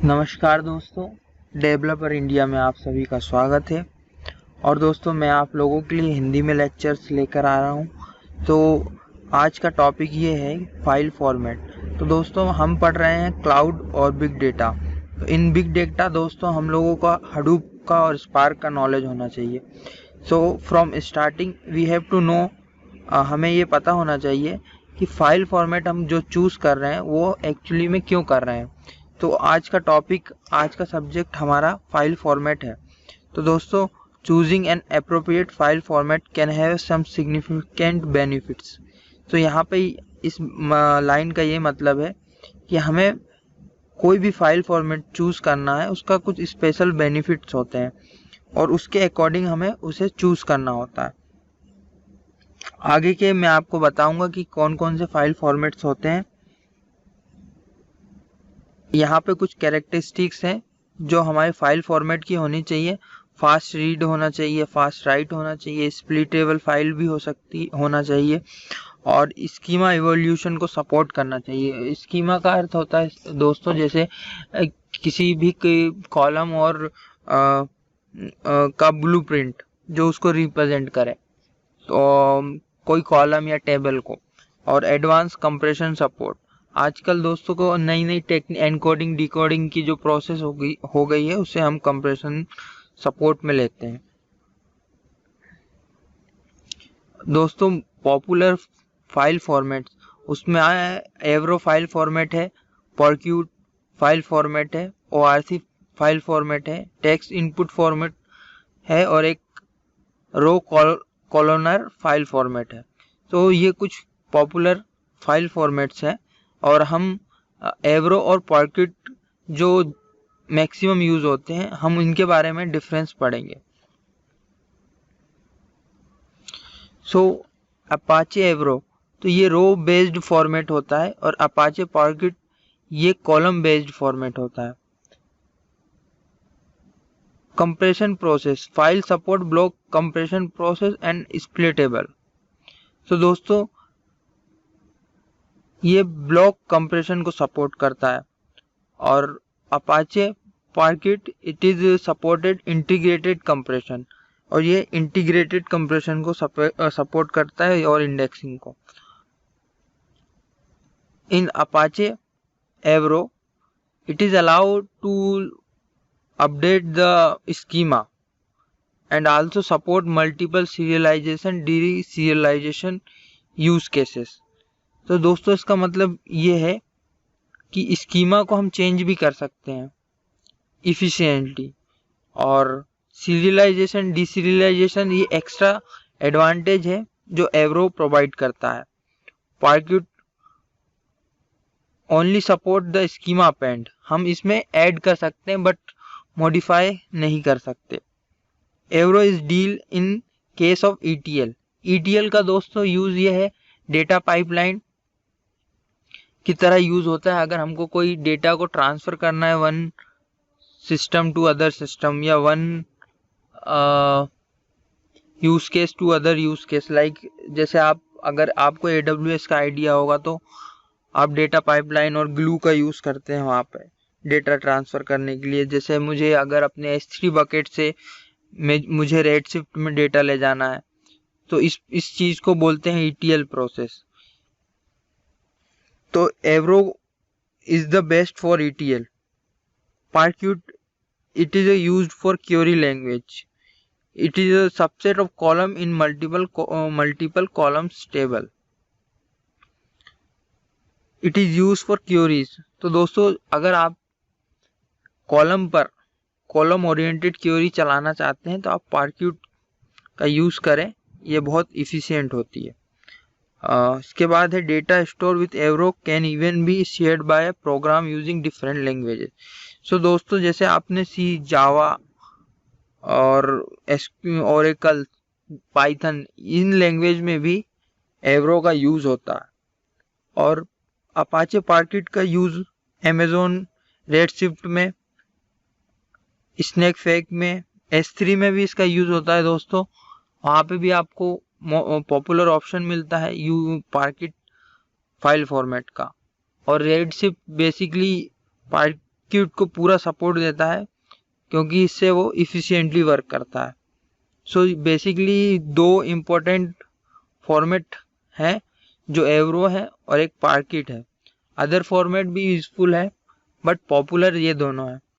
नमस्कार दोस्तों, developer India में आप सभी का स्वागत है। और दोस्तों, मैं आप लोगों के लिए हिंदी में लेक्चर्स लेकर आ रहा हूं। तो आज का टॉपिक ये है फाइल फॉर्मेट। तो दोस्तों, हम पढ़ रहे हैं क्लाउड और बिग डेटा। तो इन बिग डेटा दोस्तों हम लोगों का हडूप का और स्पार्क का नॉलेज होना चाहिए। So from starting we have to know, हमें ये पता होना चाहिए कि फाइल फॉर्मेट हम जो चूज़ कर रहे हैं वो एक्चुअली में क्यों कर रहे हैं। तो आज का सब्जेक्ट हमारा फाइल फॉर्मेट है। तो दोस्तों, choosing an appropriate file format can have some significant benefits. तो यहाँ पे इस लाइन का ये मतलब है कि हमें कोई भी फाइल फॉर्मेट चूज करना है, उसका कुछ स्पेशल बेनिफिट्स होते हैं और उसके अकॉर्डिंग हमें उसे चूज करना होता है। आगे के मैं आपको बताऊंगा कि कौन कौन से फाइल फॉर्मेट्स होते हैं। यहाँ पे कुछ कैरेक्टरिस्टिक्स हैं जो हमारे फाइल फॉर्मेट की होनी चाहिए। फास्ट रीड होना चाहिए, फास्ट राइट होना चाहिए, स्प्लिटेबल फाइल भी होना चाहिए और स्कीमा इवोल्यूशन को सपोर्ट करना चाहिए। स्कीमा का अर्थ होता है दोस्तों, जैसे किसी भी कॉलम और का ब्लूप्रिंट जो उसको रिप्रेजेंट करे, तो कोई कॉलम या टेबल को। और एडवांस कंप्रेशन सपोर्ट। आजकल दोस्तों को नई नई एनकोडिंग डिकोडिंग की जो प्रोसेस हो गई है, उसे हम कंप्रेशन सपोर्ट में लेते हैं। दोस्तों, पॉपुलर फाइल फॉर्मेट्स उसमें आया है एवरो फाइल फॉर्मेट है, पर्क्यूट फाइल फॉर्मेट है, ओआरसी फाइल फॉर्मेट है, टेक्स्ट इनपुट फॉर्मेट है और एक रो कॉलोनर फाइल फॉर्मेट है। तो ये कुछ पॉपुलर फाइल फॉर्मेट्स हैं और हम एवरो और पर्क्यूट जो मैक्सिमम यूज होते हैं, हम इनके बारे में डिफरेंस पढ़ेंगे। सो अपाचे एवरो तो ये रो बेस्ड फॉर्मेट होता है और अपाचे पर्क्यूट ये कॉलम बेस्ड फॉर्मेट होता है। Compression process, file support block compression process and splittable. तो दोस्तों, ये ब्लॉक कंप्रेशन को सपोर्ट करता है और Apache Parquet it is supported integrated compression, और ये इंटीग्रेटेड कंप्रेशन को सपोर्ट करता है और इंडेक्सिंग को। In Apache Avro it is allowed to update the schema and also support multiple serialization deserialization use cases। तो दोस्तों, इसका मतलब ये है कि स्कीमा को हम चेंज भी कर सकते हैं इफिशिएंटली, और सीरियलाइजेशन डिसीरियलाइजेशन ये एक्स्ट्रा एडवांटेज है जो एवरो प्रोवाइड करता है। Parquet only support the schema append, हम इसमें ऐड कर सकते हैं बट मॉडिफाई नहीं कर सकते। Avro is deal in case of ETL. ETL का दोस्तों यूज ये है, डेटा पाइपलाइन की तरह यूज होता है। अगर हमको कोई डेटा को ट्रांसफर करना है one system to other system या one use case to other use case, like जैसे अगर आपको AWS का आइडिया होगा तो आप डेटा पाइपलाइन और ग्लू का यूज करते हैं वहां पे डेटा ट्रांसफर करने के लिए। जैसे मुझे अगर अपने S3 बकेट से मुझे रेडशिफ्ट में डेटा ले जाना है, तो इस चीज को बोलते हैं ETL प्रोसेस। तो Avro is the best for ETL। Parquet it is used for query language. It is a subset of column in multiple columns table. It is used for queries. तो दोस्तों, अगर आप कॉलम ओरिएंटेड क्वेरी चलाना चाहते हैं तो आप पर्क्यूट का यूज करें, ये बहुत इफिशिएंट होती है। इसके बाद है data store with Avro can even be shared by program using different languages. So दोस्तों, जैसे आपने सी, जावा और ओरेकल, पाइथन, इन लैंग्वेज में भी एवरो का यूज होता है। और अपाचे पर्क्यूट का यूज अमेजोन रेडशिफ्ट में, स्नैकपैक में, S3 में भी इसका यूज होता है दोस्तों। वहां पे भी आपको पॉपुलर ऑप्शन मिलता है पर्क्यूट फाइल फॉर्मेट का। और रेडशिफ्ट बेसिकली Qt को पूरा सपोर्ट देता है क्योंकि इससे वो इफ़िशिएंटली वर्क करता है। सो बेसिकली दो इम्पोर्टेंट फॉर्मेट हैं, जो एवरो है और एक पार्किट है। अदर फॉर्मेट भी यूजफुल है बट पॉपुलर ये दोनों है।